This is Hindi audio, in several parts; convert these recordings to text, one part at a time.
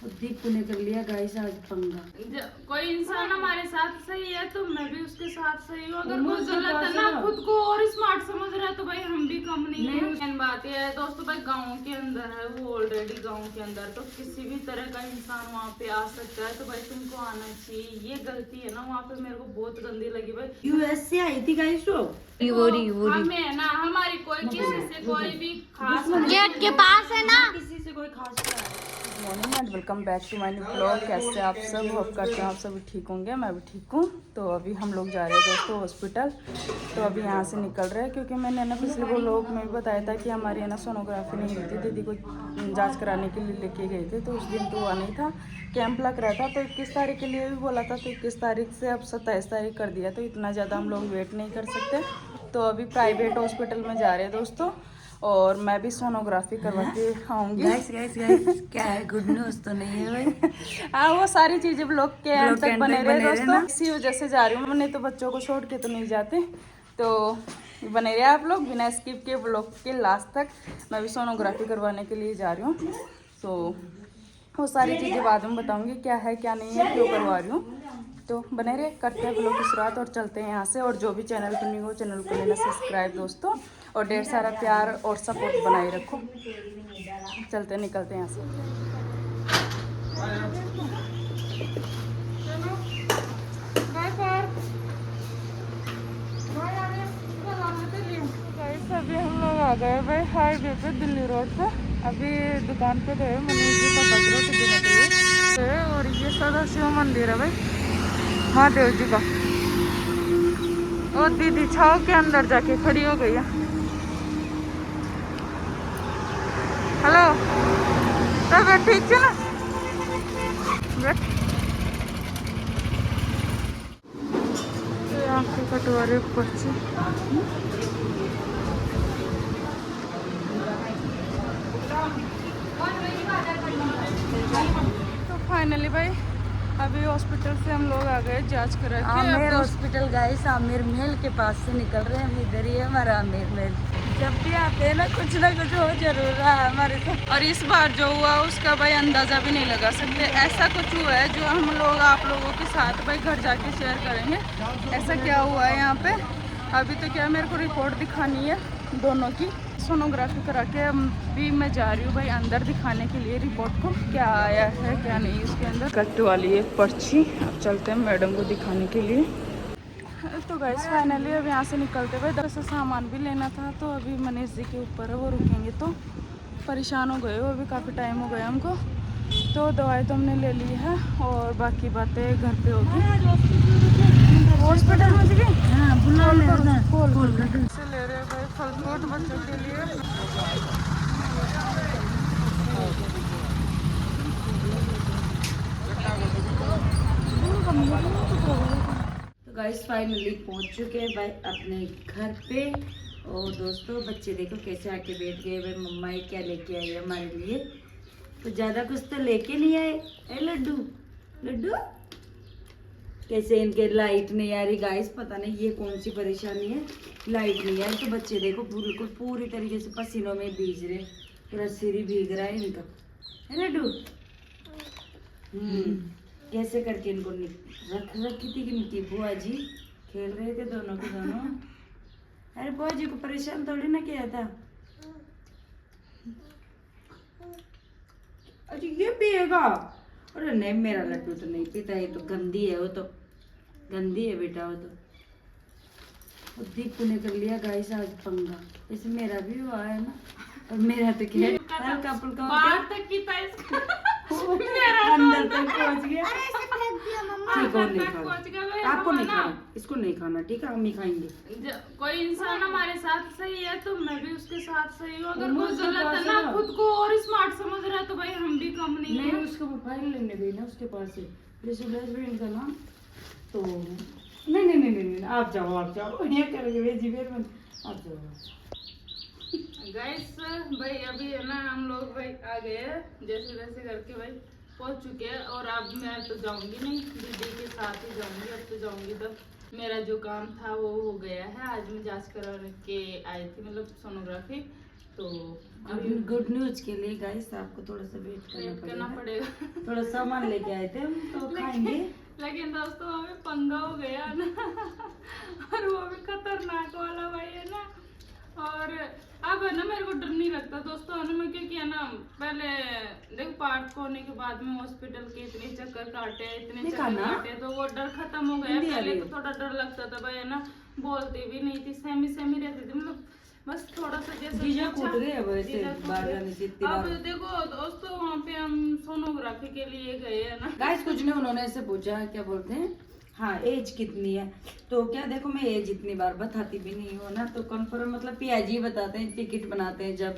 दीपू ने कर लिया गाइस आज पंगा। कोई इंसान हमारे साथ सही है तो मैं भी उसके साथ सही हूँ। अगर कोई मुझसे गलत है पास ना है। खुद को और स्मार्ट समझ रहा है तो भाई हम भी कम नहीं नहीं, है। मेन बात ये है दोस्तों, भाई गाँव के अंदर है वो, ऑलरेडी गाँव के अंदर, तो किसी भी तरह का इंसान वहाँ पे आ सकता है। तो भाई तुमको आना चाहिए। ये गलती है ना वहाँ पे मेरे को बहुत गंदी लगी भाई। यूएस से आई थी गाइस वो। हमें है ना हमारी कोई किसी से कोई भी खास गेट के पास है ना। किसी से कोई खास morning and welcome back to my new blog. कैसे आप सब? होप करते हैं आप सभी ठीक होंगे। मैं भी ठीक हूँ। तो अभी हम लोग जा रहे हैं दोस्तों हॉस्पिटल। तो अभी यहाँ से निकल रहे हैं क्योंकि मैंने ना पिछले व्लॉग में भी बताया था कि हमारी है ना सोनोग्राफी नहीं हुई थी। दीदी को जांच कराने के लिए लेके गए थे, तो उस दिन तो हुआ नहीं था, कैंप लग रहा था। तो 21 तारीख के लिए भी बोला था, तो 21 तारीख से अब 27 तारीख कर दिया। तो इतना ज़्यादा हम लोग वेट नहीं कर सकते। तो अभी प्राइवेट हॉस्पिटल में जा रहे हैं दोस्तों, और मैं भी सोनोग्राफी करवा के आऊँगी। गाइस क्या है, गुड न्यूज तो नहीं है भाई? हाँ, वो सारी चीजें ब्लॉग के एंड तक बने रहे दोस्तों। ना। इसी वजह से जा रही हूँ, नहीं तो बच्चों को छोड़ के तो नहीं जाते। तो बने रहे आप लोग बिना स्किप के ब्लॉग के लास्ट तक। मैं भी सोनोग्राफी करवाने के लिए जा रही हूँ। तो वो सारी चीज़ें बाद में बताऊँगी क्या है क्या नहीं है, क्यों करवा रही हूँ। तो बने रहे, करते हैं ब्लॉग की शुरुआत और चलते हैं यहाँ से। और जो भी चैनल पर न्यू हो चैनल को लेना सब्सक्राइब दोस्तों, और ढेर सारा प्यार और सपोर्ट बनाए रखो। चलते निकलते हैं यहाँ से। अभी हम लोग आ गए भाई हाईवे पे, दिल्ली रोड पे। अभी दुकान पे गए मनीष जी को बजरों के देने के लिए। और ये सदा शिव मंदिर है भाई, महादेव जी का। और दीदी छाव के अंदर जाके खड़ी हो गई है। हेलो, तब ठीक है ना? आँखें कटवारे पर्ची। तो फाइनली भाई अभी हॉस्पिटल से हम लोग आ गए जांच करा के। आमेर हॉस्पिटल गाइस, आमेर महल के पास से निकल रहे हैं हम। इधर ही है हमारा आमेर महल। जब भी आते हैं ना कुछ हो जरूर रहा है हमारे साथ। और इस बार जो हुआ उसका भाई अंदाज़ा भी नहीं लगा सकते। ऐसा कुछ हुआ है जो हम लोग आप लोगों के साथ भाई घर जाके शेयर करेंगे। ऐसा क्या हुआ है यहाँ पे। अभी तो क्या मेरे को रिपोर्ट दिखानी है दोनों की। सोनोग्राफी करा के अभी मैं जा रही हूँ भाई अंदर दिखाने के लिए रिपोर्ट को, क्या आया है क्या नहीं उसके अंदर। कट वाली है पर्ची। अब चलते हैं मैडम को दिखाने के लिए। तो गाइस फाइनली अब यहाँ से निकलते हुए दस सामान भी लेना था, तो अभी मनीष जी के ऊपर है, वो रुकेंगे। तो परेशान हो गए हो, अभी काफ़ी टाइम हो गया हमको। तो दवाई तो हमने ले ली है और बाकी बातें घर पे होगी। हॉस्पिटल में जी हाँ, बुला ले ना। से ले रहे हैं भाई फल फ्रूट बच्चों के लिए। तो गाइस फाइनली पहुंच चुके हैं भाई अपने घर पे। और दोस्तों बच्चे देखो कैसे आके बैठ गए भाई। मम्मा ये क्या लेके आई है हमारे लिए? तो ज्यादा कुछ तो लेके नहीं आए। ए लड्डू लड्डू, कैसे इनके लाइट नहीं आ रही गाइस, पता नहीं ये कौन सी परेशानी है, लाइट नहीं आ रही। तो बच्चे देखो बिल्कुल पूरी तरीके से पसीनों में भीग रहे, पूरा सिर ही भीग रहा है इनका। है लड्डू? कैसे करके इनको रख रखी थी कि इनकी बुआ जी खेल रहे थे दोनों के दोनों। अरे बुआ जी को परेशान थोड़ी ना किया था। अरे ये पिएगा? अरे नहीं, मेरा लड्डू तो नहीं पीता, ये तो गंदी है, वो तो गंदी है बेटा वो तो। दीपू ने कर लिया गाइस आज पंगा। जैसे मेरा भी हुआ है ना, और मेरा तो क्या है हल्का फुल्का बाहर तक की था इसका। अंदर तक पहुंच गया। ठीक है, नहीं खाना पहुंच गया भाई। आपको, नहीं खाना, इसको नहीं खाना, ठीक है? हम ही खाएंगे। कोई इंसान हमारे साथ सही है तो मैं भी उसके साथ सही हूँ। अगर कोई मुझसे गलत है पास ना है। खुद को और स्मार्ट समझ रहा है तो भाई हम भी कम नहीं नहीं, है। उसको वो फाइल लेने गई ना उसके पास से, जैसे हस्बैंड का नाम। तो नहीं नहीं नहीं नहीं नहीं, आप जाओ ये करेंगे भेजी फिर आप जाओ। गाइस भाई अभी है ना हम लोग भाई आ गए हैं जैसे वैसे करके भाई पहुंच चुके हैं। और अब मैं तो जाऊंगी नहीं, दीदी के साथ ही जाऊंगी। अब तो जाऊंगी तब मेरा जो काम था वो हो गया है। आज मैं जांच करा के आई थी, मतलब सोनोग्राफी। तो गुड न्यूज के लिए गाइस आपको थोड़ा सा वेट करना पड़ेगा। थोड़ा सामान लेके आए थे हम, तो खाएंगे। लेकिन दोस्तों वहाँ पे पंगा हो गया ना और वो भी खतरनाक वाला भाई है ना। और अब है ना मेरे को डर नहीं लगता दोस्तों, है ना मैं, क्योंकि है ना पहले देखो पार्ट होने के बाद में हॉस्पिटल के इतने चक्कर काटे तो वो डर खत्म हो गया। पहले तो थोड़ा डर लगता था भाई, है ना, बोलती भी नहीं थी, सेमी रहती थी, मतलब बस थोड़ा सा जैसे अब देखो दोस्तों वहाँ पे हम सोनोग्राफी के लिए गए है ना। गाइस कुछ नहीं, उन्होंने ऐसे पूछा क्या बोलते हैं, हाँ एज कितनी है, तो क्या देखो मैं एज इतनी बार बताती भी नहीं हूँ ना, तो कंफर्म मतलब पियाजी बताते हैं, टिकट बनाते हैं, जब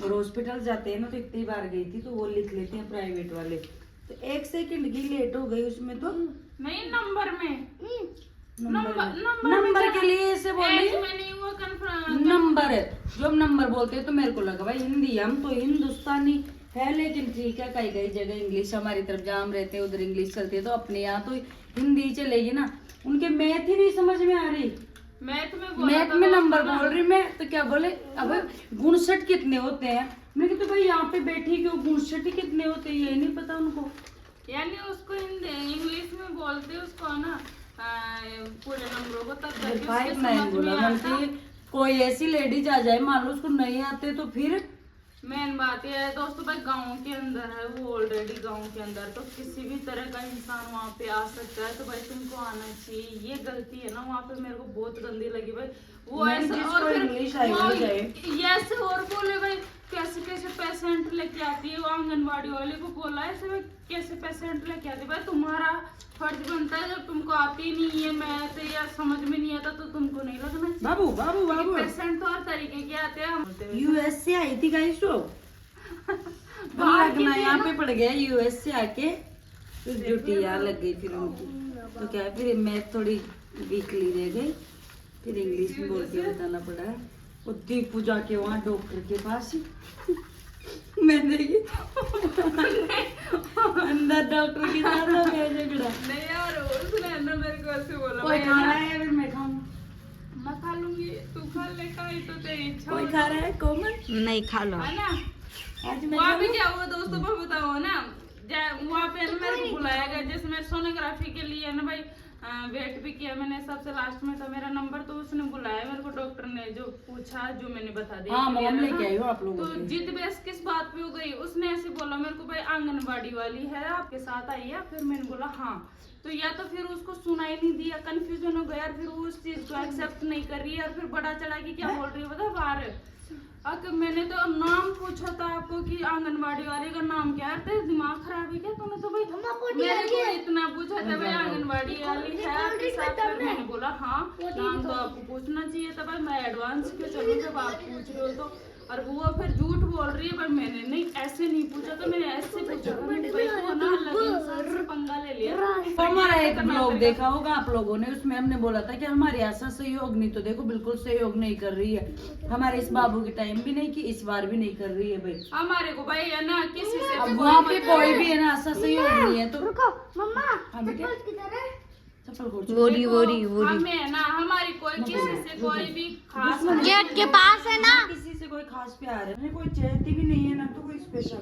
हॉस्पिटल जाते हैं ना तो इतनी बार गई थी तो वो लिख लेते हैं प्राइवेट वाले, तो 1 सेकंड की लेट हो गई उसमें तो नहीं नंबर में नंबर के लिए ऐसे बोले नंबर है, जो हम नंबर बोलते हैं तो मेरे को लगा भाई हिंदी, हम तो हिंदुस्तानी है, लेकिन ठीक है कई जगह इंग्लिश, हमारी तरफ जहाँ हम रहते हैं उधर इंग्लिश चलती है, तो अपने यहाँ तो हिंदी चलेगी ना। उनके मैथ ही नहीं समझ में आ रही, मैथ में नंबर बोल रही मैं, तो क्या बोले अब 59 कितने होते हैं, मैं तो भाई यहाँ पे बैठी क्यों 59 कितने होते हैं ये नहीं पता उनको, यानी उसको इंग्लिश में बोलते उसको ना पूरे नंबरों को, तब 59 बोला। कोई ऐसी लेडीज आ जाए मान लो उसको नहीं आते तो फिर मेन बात यह है दोस्तों भाई गाँव के अंदर है वो, ऑलरेडी गाँव के अंदर, तो किसी भी तरह का इंसान वहाँ पे आ सकता है, तो भाई तुमको आना चाहिए, ये गलती है ना वहाँ पे मेरे को बहुत गंदी लगी भाई। वो ऐसे और फिर ऐसे और बोले भाई कैसे पेशेंट लेके आती है, वो आंगनबाड़ी वाले को बोला ऐसे भाई कैसे पेशेंट लेके आती है, भाई तुम्हारा फर्ज बनता है, जब तुमको आती नहीं है मैथ या समझ में नहीं आता तो तुमको नहीं लगना चाहिए। बाबू पेशेंट तो हर तरीके के आते हैं। यूएस से आई थी गाइस तो लगना यहाँ पे पड़ गया, यूएस से आके फिर ड्यूटी यहाँ लग गई फिर उनकी, तो क्या है फिर मैथ थोड़ी वीकली रह गई, फिर इंग्लिश में बोल के बताना पड़ा है। और दीपू जाके वहाँ डॉक्टर के पास मैंने अंदर डॉक्टर की तरह झगड़ा नहीं यार, उसने ना मेरे को ऐसे बोला कोई खा रहा है फिर मैं खाऊं, मैं खा लूंगी तू खा ले, खाई तो तेरी इच्छा। कोई खा रहा है कोमल नहीं खा लो है ना। आज वहाँ पे क्या हुआ दोस्तों मैं बताओ ना, वहाँ पे ना मेरे को बुलाया गया, जैसे मैं सोनोग्राफी के लिए ना भाई वेट भी किया मैंने, सबसे लास्ट में था मेरा नंबर, तो उसने बुलाया मेरे को, डॉक्टर ने जो पूछा जो मैंने बता दिया। हाँ, लेके आई हो आप लोग, तो जिद बहस किस बात पे हो गई, उसने ऐसे बोला मेरे को भाई आंगनबाड़ी वाली है आपके साथ आई है, फिर मैंने बोला हाँ, तो या तो फिर उसको सुनाई नहीं दिया, कंफ्यूजन हो गया, फिर वो उस चीज को एक्सेप्ट नहीं कर रही है, और फिर बड़ा चढ़ा के क्या बोल रही है बता बाहर। अगर मैंने तो नाम पूछा था आपको कि आंगनबाड़ी वाले का नाम क्या है, तेरा दिमाग खराब है क्या, तूने तो भाई मेरे को इतना पूछा था भाई आंगनबाड़ी वाली है आपके साथ, फिर मैंने बोला हाँ नाम तो आपको पूछना चाहिए था भाई, मैं एडवांस क्यों चलूँ जब आप पूछ रहे हो तो। और वो फिर झूठ बोल रही है, पर मैंने नहीं ऐसे नहीं पूछा, तो मैंने ऐसे पूछा था, मैंने भाई को ना अलग इंसान से पंगा ले लिया। हमारा एक ब्लॉग देखा होगा आप लोगों ने, उसमें हमने बोला था कि हमारे ऐसा सहयोग नहीं, तो देखो बिल्कुल सहयोग नहीं कर रही है हमारे इस बाबू के टाइम भी नहीं की, इस बार भी नहीं कर रही है भाई हमारे को भाई, है ना, किसी से अब वहाँ पे कोई भी है ना ऐसा सहयोग नहीं है, तो वोरी हमें है ना हमारी कोई किसी से कोई भी खास गेट के पास है ना, किसी से कोई खास प्यार है, कोई चाहती भी नहीं है ना, तो कोई स्पेशल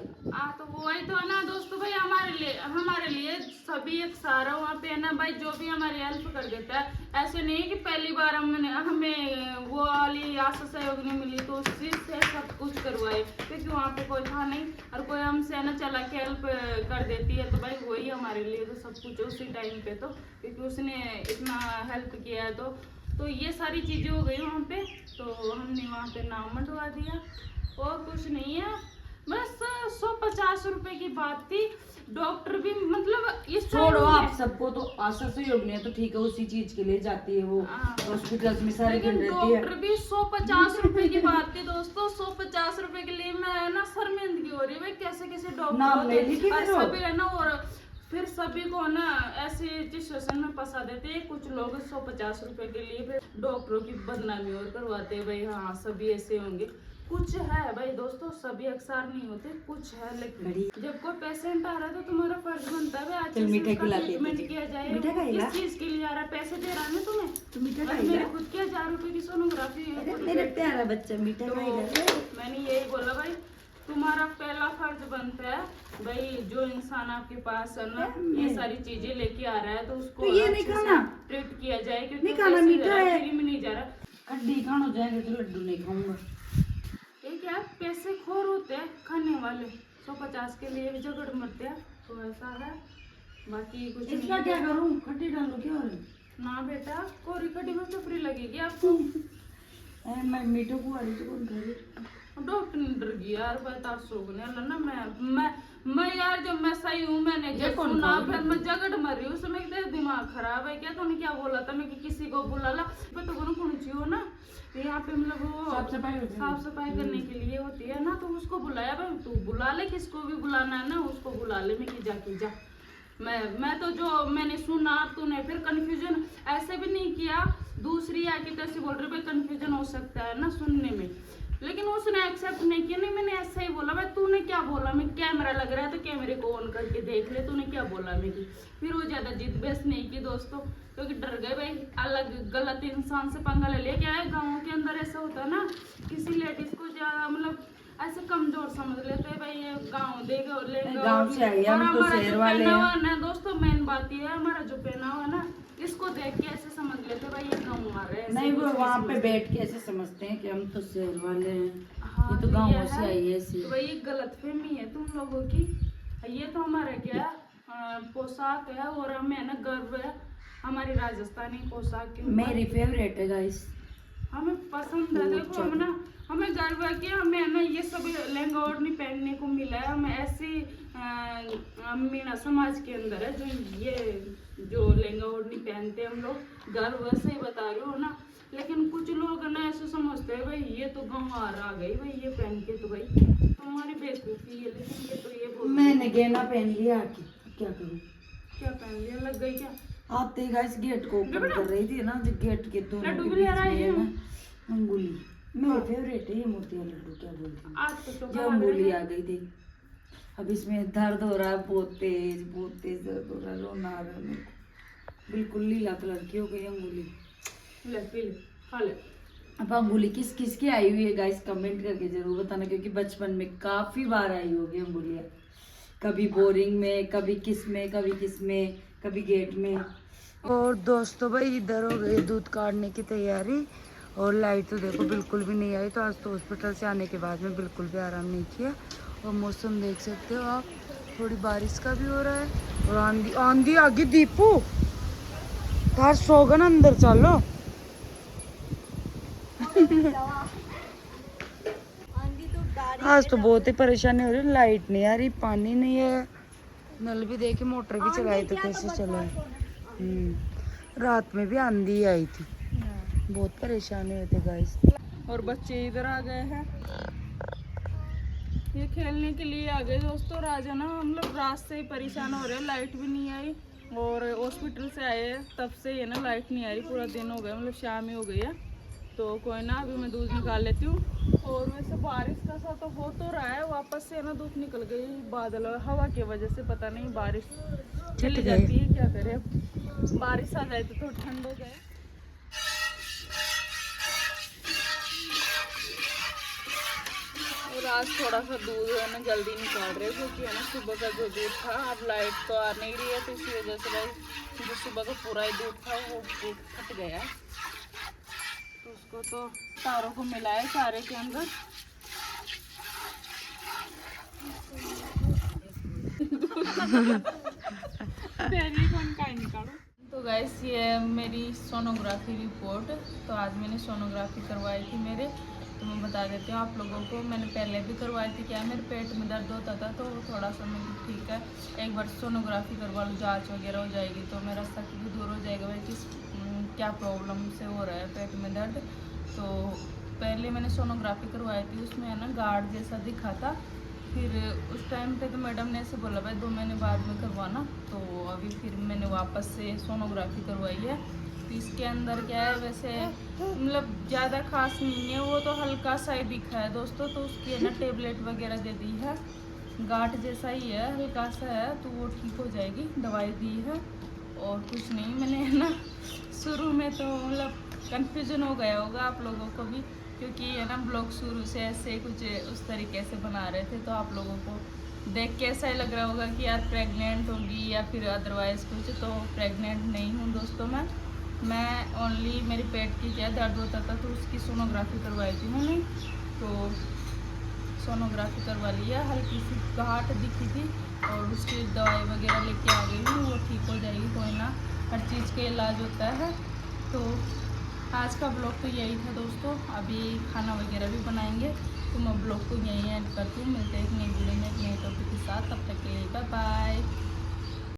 तो वही तो है ना दोस्तों भाई, हमारे लिए सभी एक सारा वहाँ पे है ना भाई, जो भी हमारी हेल्प कर देता है, ऐसे नहीं कि पहली बार हमें वो वाली आशा सहयोग नहीं मिली तो उस चीज से सब कुछ करवाए, क्योंकि वहाँ पे कोई था नहीं, और कोई हमसे ना चला के हेल्प कर देती है, तो भाई वही हमारे लिए तो सब कुछ उसी टाइम पे, तो क्योंकि उसने इतना हेल्प किया है, तो ये सारी चीजें हो गई वहाँ पे, तो हमने वहाँ पे नाम मंडवा दिया, और कुछ नहीं है, बस 150 रुपए की बात थी। डॉक्टर भी मतलब इस छोड़ो आप सबको, तो आशा सहयोग नहीं है तो ठीक है, उसी चीज के लिए जाती है वो हॉस्पिटल में सारे दिन रहती है। डॉक्टर भी 150 रुपए की बात थी दोस्तों, 150 रुपए के लिए मैं ना शर्मिंदगी हो रही है भाई, कैसे डॉक्टर सभी है ना, और फिर सभी को ना ऐसे सिचुएशन में फंसा देते हैं कुछ लोग 150 रुपए के लिए, फिर डॉक्टरों की बदनामी और करवाते हैं भाई, हाँ सभी ऐसे होंगे, कुछ है भाई दोस्तों, सभी अक्सर नहीं होते, कुछ है। लेकिन जब कोई पेशेंट आ रहा है तो तुम्हारा फर्ज बनता है अच्छे से उसका ट्रीटमेंट किया जाए। किस चीज के लिए आ रहा है? पैसे दे रहा है ना तुम्हें, तो मीठा और मेरे खुद के 1000 रुपए की सोनोग्राफी है। मेरे प्यारा बच्चा मीठा खाएगा। मैंने यही बोला भाई, तुम्हारा पहला फर्ज बनता है भाई, जो इंसान आपके पास है ना ये सारी चीजें लेके आ रहा है तो उसको तो ये नहीं खाना, ट्रीट किया जाए, क्योंकि नहीं खाना, मीठा है, फ्री में नहीं जा रहा। हड्डी खाना हो जाएगा तो लड्डू नहीं खाऊंगा। ये क्या पैसे खोर होते हैं खाने वाले, 150 के लिए भी झगड़ मरते हैं, तो ऐसा है। बाकी कुछ इसका नहीं। क्या करूं? खट्टी डालू क्या? ना बेटा, कोरी खट्टी में तो फ्री लगेगी आपको। मैं मीठो को आ रही थी कौन करे? डॉक्टर ने डर गया यार, बता सोगने वाला ना। मैं यार जब मैं सही हूँ, मैंने क्या सुना, फिर मैं झगड़ मर रही हूँ, उसमें तेरा दिमाग खराब है क्या? तूने क्या बोला था मैं कि किसी को बुला ला? तो कौन चाहिए ना यहाँ पे, मतलब वो साफ सफाई करने के लिए होती है ना, तो उसको बुलाया भाई, तू बुला ले, किसको भी बुलाना है ना उसको बुला ले। मैं कि जाके जा, मैं तो जो मैंने सुना, तूने फिर कंफ्यूजन ऐसे भी नहीं किया। दूसरी आके तो ऐसे बोल रहे भाई कंफ्यूजन हो सकता है ना सुनने में, लेकिन उसने एक्सेप्ट नहीं किया। नहीं, मैंने ऐसा ही बोला भाई, तूने क्या बोला? मैं कैमरा लग रहा है तो कैमरे को ऑन करके देख ले, तूने क्या बोला मैं की। फिर वो ज्यादा जिद बहस नहीं की दोस्तों, क्योंकि डर गए भाई, अलग गलत इंसान से पंगा ले लिया। क्या है गाँव के अंदर ऐसा होता है ना, किसी लेडीज को ज्यादा मतलब ऐसे कमजोर समझ लेते हैं भाई, ये गाँव देगा गाँव से आई हम तो शहर वाले हैं ना दोस्तों। मेन बात ये है, हमारा जो पहना हुआ है ना, इसको देख के ऐसे समझ लेते भाई ये गाँव आ रहे हैं। नहीं, वो वहाँ पे बैठ के ऐसे समझते हैं कि हम तो शहर वाले हैं। हाँ, ये तो गाँव से आई है तो भाई गलतफहमी है तुम लोगों की। ये तो हमारा क्या पोशाक है, और हमें है ना गर्व है हमारी राजस्थानी पोशाक के। मेरी फेवरेट है गाइस, हमें पसंद है। देखो हम ना, हमें गर्व है कि हमें है ना ये सब लहंगा ओढ़नी पहनने को मिला है। हमें ऐसी मीणा समाज के अंदर है जो ये जो लहंगा ओढ़नी पहनते हैं हम लोग, गर्व वैसे ही बता रहे हो ना। लेकिन कुछ लोग ना ऐसे समझते हैं भाई ये तो गाँव आ गई भाई, ये पहन के तो भाई तुम्हारी बेवकूफी है। लेकिन ये तो ये बोल, मैंने गहना पहन लिया आके, क्या करूं? क्या पहन लिया? लग गई क्या? आते गाइस गेट को ओपन कर रही थी ना, जो गेट के दोनों लड्डू के भी बीच ले में आई है हूँ। ना अंगुली, मेरी फेवरेट है ये मोतिया लड्डू, क्या बोलते हैं, आज तो जो अंगुली आ गई थी। अब इसमें दर्द हो रहा है, बहुत तेज दर्द हो रहा है, रोना आ रहा है मेरे को। बिल्कुल लीला कलर की हो गई अंगुली। ले पी ले, खा ले। अब अंगुली किस किस की आई हुई है गाइस, कमेंट करके जरूर बताना, क्योंकि बचपन में काफी बार आई होगी अंगुलियाँ, कभी बोरिंग में, कभी किस में, कभी किस में, कभी गेट में। और दोस्तों भाई इधर हो गई दूध काटने की तैयारी, और लाइट तो देखो बिल्कुल भी नहीं आई। तो आज तो हॉस्पिटल से आने के बाद में बिल्कुल भी आराम नहीं किया। और मौसम देख सकते हो आप, थोड़ी बारिश का भी हो रहा है, और आंधी आ गई। दीपू तार सोगन अंदर चलो। आज तो बहुत ही परेशानी हो रही है, लाइट नहीं आ रही, पानी नहीं है, नल भी देखे, मोटर भी चलाई तो कैसे चले। रात में भी आंधी आई थी, बहुत परेशानी होती है गाइस। और बच्चे इधर आ गए हैं, ये खेलने के लिए आ गए दोस्तों। राजा ना हम लोग रात से ही परेशान हो रहे हैं, लाइट भी नहीं आई, और हॉस्पिटल से आए हैं तब से ये ना लाइट नहीं आ रही, पूरा दिन हो गया, मतलब शाम ही हो गई है। तो कोई ना, अभी मैं दूध निकाल लेती हूँ। और वैसे बारिश का सा तो हो तो रहा है, वापस से ना धूप निकल गई, बादल और हवा की वजह से पता नहीं बारिश चली जाती है, क्या करे। अब बारिश आ जाए तो थोड़ा ठंड हो जाए। और आज थोड़ा सा दूध है ना जल्दी निकाल रहे, क्योंकि है ना सुबह का जो दूध था, अब लाइट तो आ नहीं रही है, तो इसी वजह से भाई जो सुबह का पूरा ही दूध था वो दूध फट गया। तो उसको तो तारों को मिलाए चारे के अंदर। तो गैस ये मेरी सोनोग्राफी रिपोर्ट। तो आज मैंने सोनोग्राफी करवाई थी मेरे, तो मैं बता देती हूँ आप लोगों को। मैंने पहले भी करवाई थी, क्या मेरे पेट में दर्द होता था, तो थोड़ा सा मैं ठीक है, एक बार सोनोग्राफी करवा लो, जांच वगैरह हो जाएगी तो मेरा शक भी दूर हो जाएगा भाई किस क्या प्रॉब्लम से हो रहा है पेट में दर्द। तो पहले मैंने सोनोग्राफी करवाई थी, उसमें है ना गार्ड जैसा दिखा था, फिर उस टाइम पे तो मैडम ने ऐसे बोला भाई 2 महीने बाद में करवाना, तो अभी फिर मैंने वापस से सोनोग्राफी करवाई है। तो इसके अंदर क्या है, वैसे मतलब ज़्यादा खास नहीं है, वो तो हल्का सा ही दिखा है दोस्तों। तो उसकी है ना टेबलेट वगैरह दे दी है, गांठ जैसा ही है, हल्का सा है, तो वो ठीक हो जाएगी, दवाई दी है और कुछ नहीं। मैंने है ना शुरू में तो मतलब कन्फ्यूजन हो गया होगा आप लोगों को भी, क्योंकि है ना ब्लॉग शुरू से ऐसे कुछ उस तरीके से बना रहे थे, तो आप लोगों को देख के ऐसा ही लग रहा होगा कि यार प्रेग्नेंट होगी या फिर अदरवाइज़ कुछ। तो प्रेग्नेंट नहीं हूँ दोस्तों मैं ओनली मेरे पेट की क्या दर्द होता था, तो उसकी सोनोग्राफी करवाई थी मैंने। तो सोनोग्राफी करवा लिया, हल्की सी गांठ दिखी थी और उसकी दवाई वगैरह लेके आ गई हूँ, वो ठीक हो जाएगी। कोई ना, हर चीज़ का इलाज होता है। तो आज का ब्लॉग तो यही था दोस्तों। अभी खाना वगैरह भी बनाएंगे, तो मैं ब्लॉग को यहीं एंड करती हूँ। मिलते हैं एक नई वीडियो में एक नए टॉपिक के साथ, तब तक के लिए बाय बाय।